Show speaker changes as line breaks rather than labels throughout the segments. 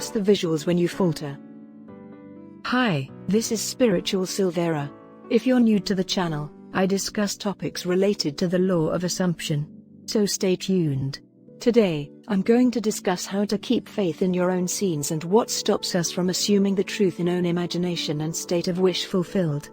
What's the visuals when you falter? Hi, this is Spiritual Silvera. If you're new to the channel, I discuss topics related to the law of assumption. So stay tuned. Today, I'm going to discuss how to keep faith in your own scenes and what stops us from assuming the truth in own imagination and state of wish fulfilled.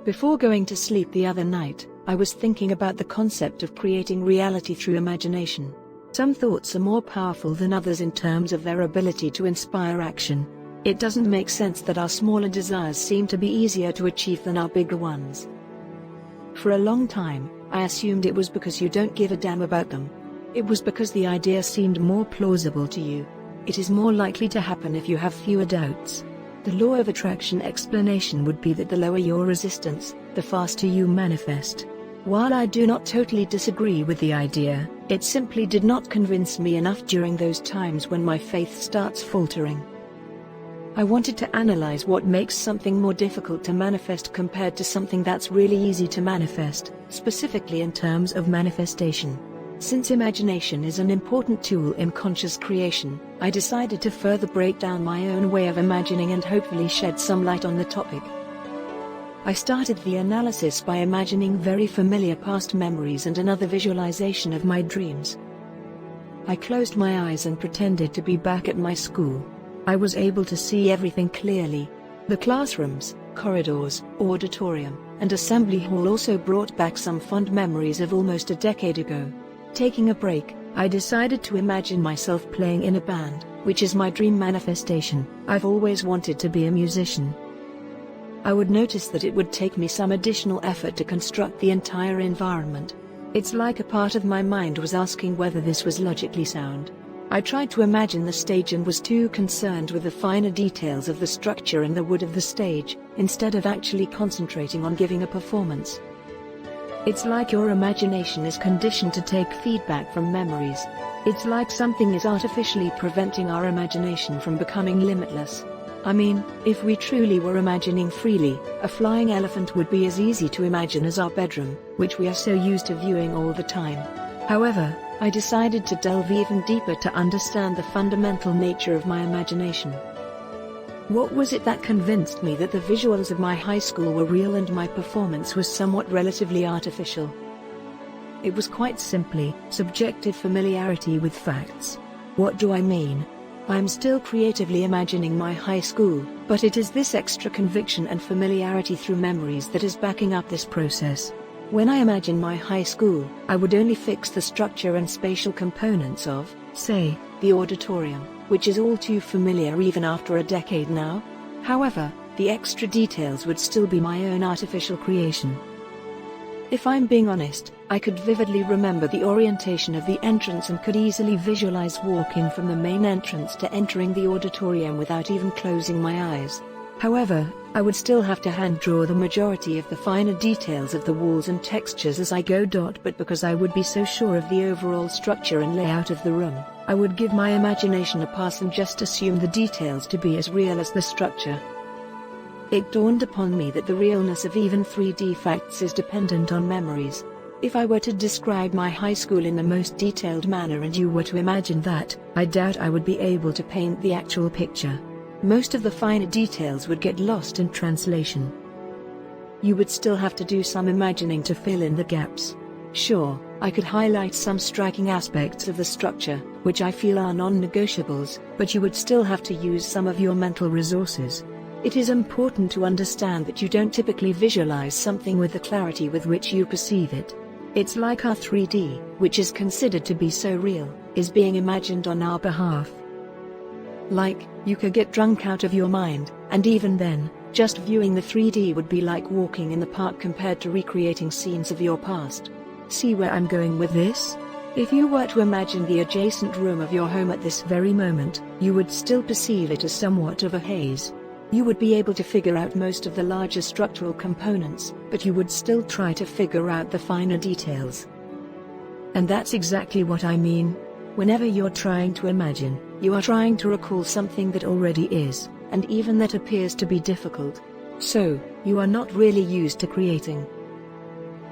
Before going to sleep the other night, I was thinking about the concept of creating reality through imagination. Some thoughts are more powerful than others in terms of their ability to inspire action. It doesn't make sense that our smaller desires seem to be easier to achieve than our bigger ones. For a long time, I assumed it was because you don't give a damn about them. It was because the idea seemed more plausible to you. It is more likely to happen if you have fewer doubts. The law of attraction explanation would be that the lower your resistance, the faster you manifest. While I do not totally disagree with the idea, it simply did not convince me enough during those times when my faith starts faltering. I wanted to analyze what makes something more difficult to manifest compared to something that's really easy to manifest, specifically in terms of manifestation. Since imagination is an important tool in conscious creation, I decided to further break down my own way of imagining and hopefully shed some light on the topic. I started the analysis by imagining very familiar past memories and another visualization of my dreams. I closed my eyes and pretended to be back at my school. I was able to see everything clearly. The classrooms, corridors, auditorium, and assembly hall also brought back some fond memories of almost a decade ago. Taking a break, I decided to imagine myself playing in a band, which is my dream manifestation. I've always wanted to be a musician. I would notice that it would take me some additional effort to construct the entire environment. It's like a part of my mind was asking whether this was logically sound. I tried to imagine the stage and was too concerned with the finer details of the structure and the wood of the stage, instead of actually concentrating on giving a performance. It's like your imagination is conditioned to take feedback from memories. It's like something is artificially preventing our imagination from becoming limitless. I mean, if we truly were imagining freely, a flying elephant would be as easy to imagine as our bedroom, which we are so used to viewing all the time. However, I decided to delve even deeper to understand the fundamental nature of my imagination. What was it that convinced me that the visuals of my high school were real and my performance was somewhat relatively artificial? It was quite simply subjective familiarity with facts. What do I mean? I am still creatively imagining my high school, but it is this extra conviction and familiarity through memories that is backing up this process. When I imagine my high school, I would only fix the structure and spatial components of, say, the auditorium, which is all too familiar even after a decade now. However, the extra details would still be my own artificial creation. If I'm being honest, I could vividly remember the orientation of the entrance and could easily visualize walking from the main entrance to entering the auditorium without even closing my eyes. However, I would still have to hand draw the majority of the finer details of the walls and textures as I go. But because I would be so sure of the overall structure and layout of the room, I would give my imagination a pass and just assume the details to be as real as the structure. It dawned upon me that the realness of even 3D facts is dependent on memories. If I were to describe my high school in the most detailed manner and you were to imagine that, I doubt I would be able to paint the actual picture. Most of the finer details would get lost in translation. You would still have to do some imagining to fill in the gaps. Sure, I could highlight some striking aspects of the structure, which I feel are non-negotiables, but you would still have to use some of your mental resources. It is important to understand that you don't typically visualize something with the clarity with which you perceive it. It's like our 3D, which is considered to be so real, is being imagined on our behalf. Like, you could get drunk out of your mind, and even then, just viewing the 3D would be like walking in the park compared to recreating scenes of your past. See where I'm going with this? If you were to imagine the adjacent room of your home at this very moment, you would still perceive it as somewhat of a haze. You would be able to figure out most of the larger structural components, but you would still try to figure out the finer details. And that's exactly what I mean. Whenever you're trying to imagine, you are trying to recall something that already is, and even that appears to be difficult. So, you are not really used to creating.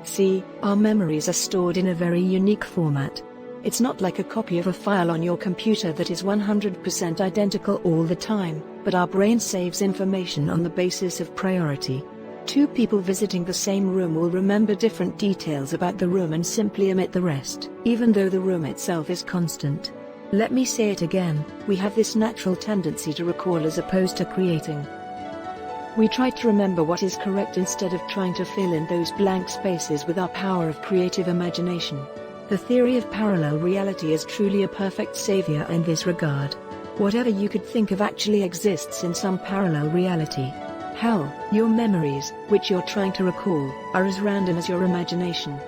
See, our memories are stored in a very unique format. It's not like a copy of a file on your computer that is 100% identical all the time, but our brain saves information on the basis of priority. Two people visiting the same room will remember different details about the room and simply omit the rest, even though the room itself is constant. Let me say it again, we have this natural tendency to recall as opposed to creating. We try to remember what is correct instead of trying to fill in those blank spaces with our power of creative imagination. The theory of parallel reality is truly a perfect savior in this regard. Whatever you could think of actually exists in some parallel reality. Hell, your memories, which you're trying to recall, are as random as your imagination.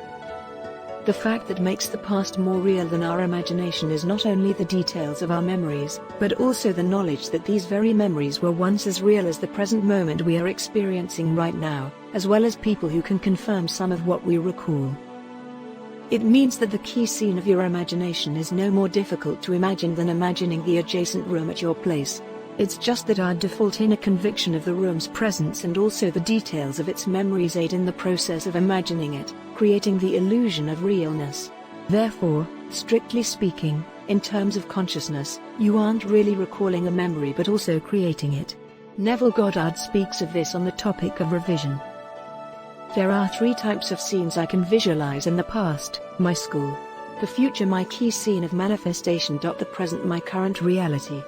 The fact that makes the past more real than our imagination is not only the details of our memories, but also the knowledge that these very memories were once as real as the present moment we are experiencing right now, as well as people who can confirm some of what we recall. It means that the key scene of your imagination is no more difficult to imagine than imagining the adjacent room at your place. It's just that our default inner conviction of the room's presence and also the details of its memories aid in the process of imagining it, creating the illusion of realness. Therefore, strictly speaking, in terms of consciousness, you aren't really recalling a memory but also creating it. Neville Goddard speaks of this on the topic of revision. There are 3 types of scenes I can visualize in the past: my school; the future, my key scene of manifestation; the present, my current reality.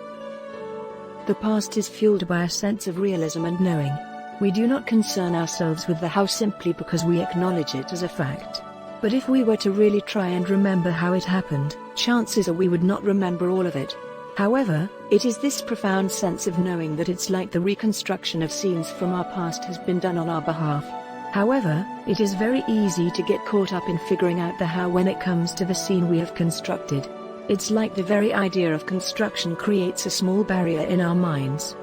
The past is fueled by a sense of realism and knowing. We do not concern ourselves with the how simply because we acknowledge it as a fact. But if we were to really try and remember how it happened, chances are we would not remember all of it. However, it is this profound sense of knowing that it's like the reconstruction of scenes from our past has been done on our behalf. However, it is very easy to get caught up in figuring out the how when it comes to the scene we have constructed. It's like the very idea of construction creates a small barrier in our minds.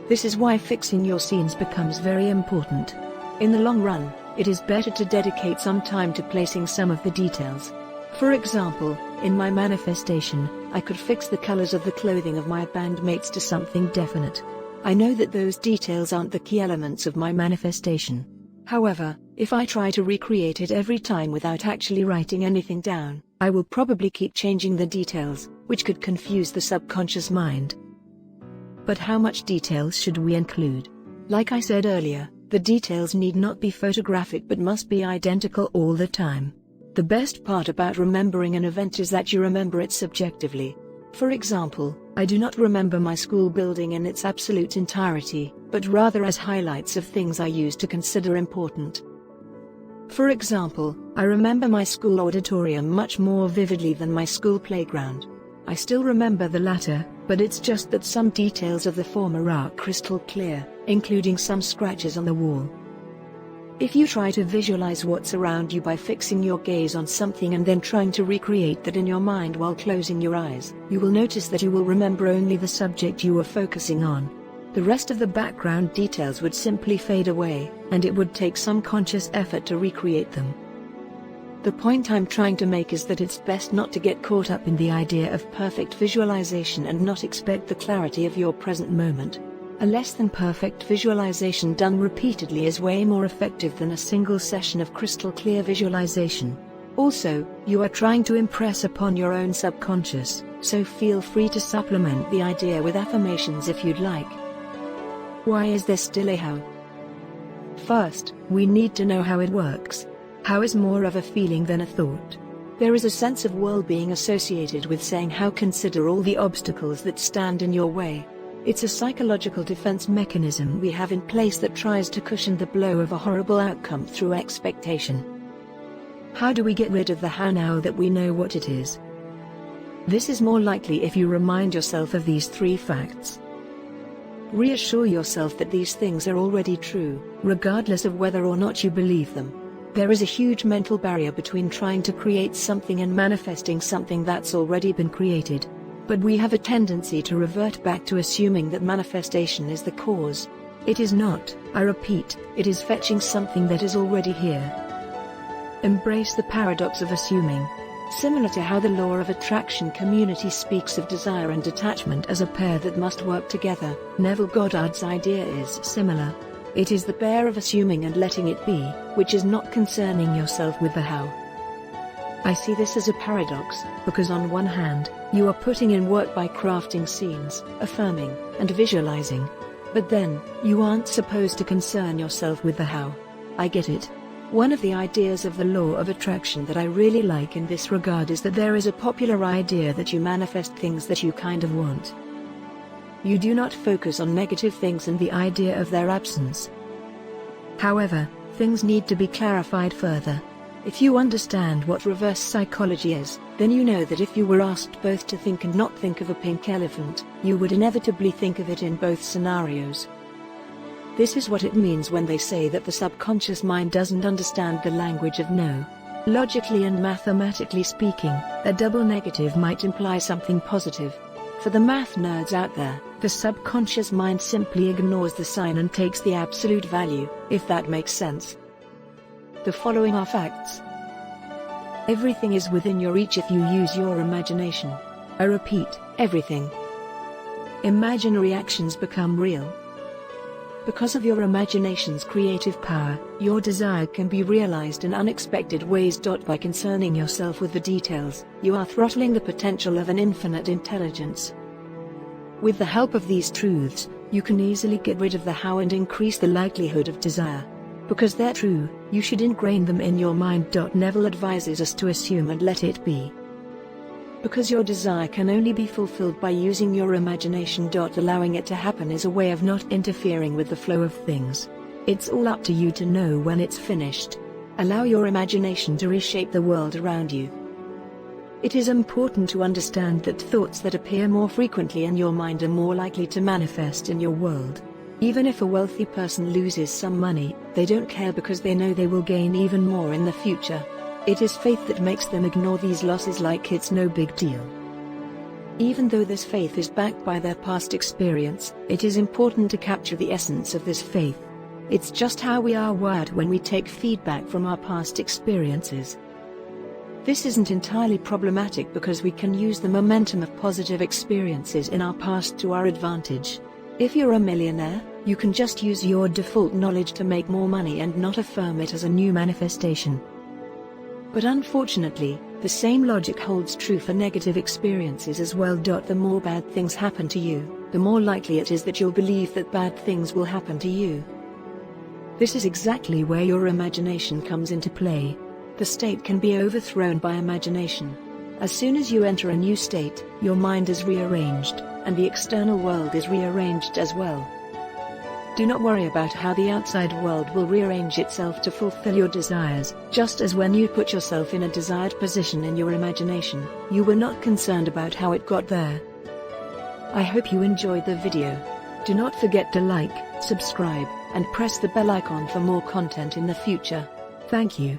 This is why fixing your scenes becomes very important. In the long run, it is better to dedicate some time to placing some of the details. For example, in my manifestation, I could fix the colors of the clothing of my bandmates to something definite. I know that those details aren't the key elements of my manifestation. However, if I try to recreate it every time without actually writing anything down, I will probably keep changing the details, which could confuse the subconscious mind. But how much details should we include? Like I said earlier, the details need not be photographic but must be identical all the time. The best part about remembering an event is that you remember it subjectively. For example, I do not remember my school building in its absolute entirety, but rather as highlights of things I used to consider important. For example, I remember my school auditorium much more vividly than my school playground. I still remember the latter, but it's just that some details of the former are crystal clear, including some scratches on the wall. If you try to visualize what's around you by fixing your gaze on something and then trying to recreate that in your mind while closing your eyes, you will notice that you will remember only the subject you were focusing on. The rest of the background details would simply fade away, and it would take some conscious effort to recreate them. The point I'm trying to make is that it's best not to get caught up in the idea of perfect visualization and not expect the clarity of your present moment. A less than perfect visualization done repeatedly is way more effective than a single session of crystal clear visualization. Also, you are trying to impress upon your own subconscious, so feel free to supplement the idea with affirmations if you'd like. Why is there still a how? First, we need to know how it works. How is more of a feeling than a thought. There is a sense of well-being associated with saying how. Consider all the obstacles that stand in your way. It's a psychological defense mechanism we have in place that tries to cushion the blow of a horrible outcome through expectation. How do we get rid of the how now that we know what it is? This is more likely if you remind yourself of these 3 facts. Reassure yourself that these things are already true, regardless of whether or not you believe them. There is a huge mental barrier between trying to create something and manifesting something that's already been created. But we have a tendency to revert back to assuming that manifestation is the cause. It is not, I repeat, it is fetching something that is already here. Embrace the paradox of assuming. Similar to how the law of attraction community speaks of desire and attachment as a pair that must work together, Neville Goddard's idea is similar. It is the pair of assuming and letting it be, which is not concerning yourself with the how. I see this as a paradox, because on one hand, you are putting in work by crafting scenes, affirming, and visualizing. But then, you aren't supposed to concern yourself with the how. I get it. One of the ideas of the law of attraction that I really like in this regard is that there is a popular idea that you manifest things that you kind of want. You do not focus on negative things and the idea of their absence. However, things need to be clarified further. If you understand what reverse psychology is, then you know that if you were asked both to think and not think of a pink elephant, you would inevitably think of it in both scenarios. This is what it means when they say that the subconscious mind doesn't understand the language of no. Logically and mathematically speaking, a double negative might imply something positive. For the math nerds out there, the subconscious mind simply ignores the sign and takes the absolute value, if that makes sense. The following are facts. Everything is within your reach if you use your imagination. I repeat, everything. Imaginary actions become real. Because of your imagination's creative power, your desire can be realized in unexpected ways. By concerning yourself with the details, you are throttling the potential of an infinite intelligence. With the help of these truths, you can easily get rid of the how and increase the likelihood of desire. Because they're true, you should ingrain them in your mind. Neville advises us to assume and let it be. Because your desire can only be fulfilled by using your imagination. Allowing it to happen is a way of not interfering with the flow of things. It's all up to you to know when it's finished. Allow your imagination to reshape the world around you. It is important to understand that thoughts that appear more frequently in your mind are more likely to manifest in your world. Even if a wealthy person loses some money, they don't care because they know they will gain even more in the future. It is faith that makes them ignore these losses like it's no big deal. Even though this faith is backed by their past experience, it is important to capture the essence of this faith. It's just how we are wired when we take feedback from our past experiences. This isn't entirely problematic because we can use the momentum of positive experiences in our past to our advantage. If you're a millionaire, you can just use your default knowledge to make more money and not affirm it as a new manifestation. But unfortunately, the same logic holds true for negative experiences as well. The more bad things happen to you, the more likely it is that you'll believe that bad things will happen to you. This is exactly where your imagination comes into play. The state can be overthrown by imagination. As soon as you enter a new state, your mind is rearranged, and the external world is rearranged as well. Do not worry about how the outside world will rearrange itself to fulfill your desires. Just as when you put yourself in a desired position in your imagination, you were not concerned about how it got there. I hope you enjoyed the video. Do not forget to like, subscribe, and press the bell icon for more content in the future. Thank you.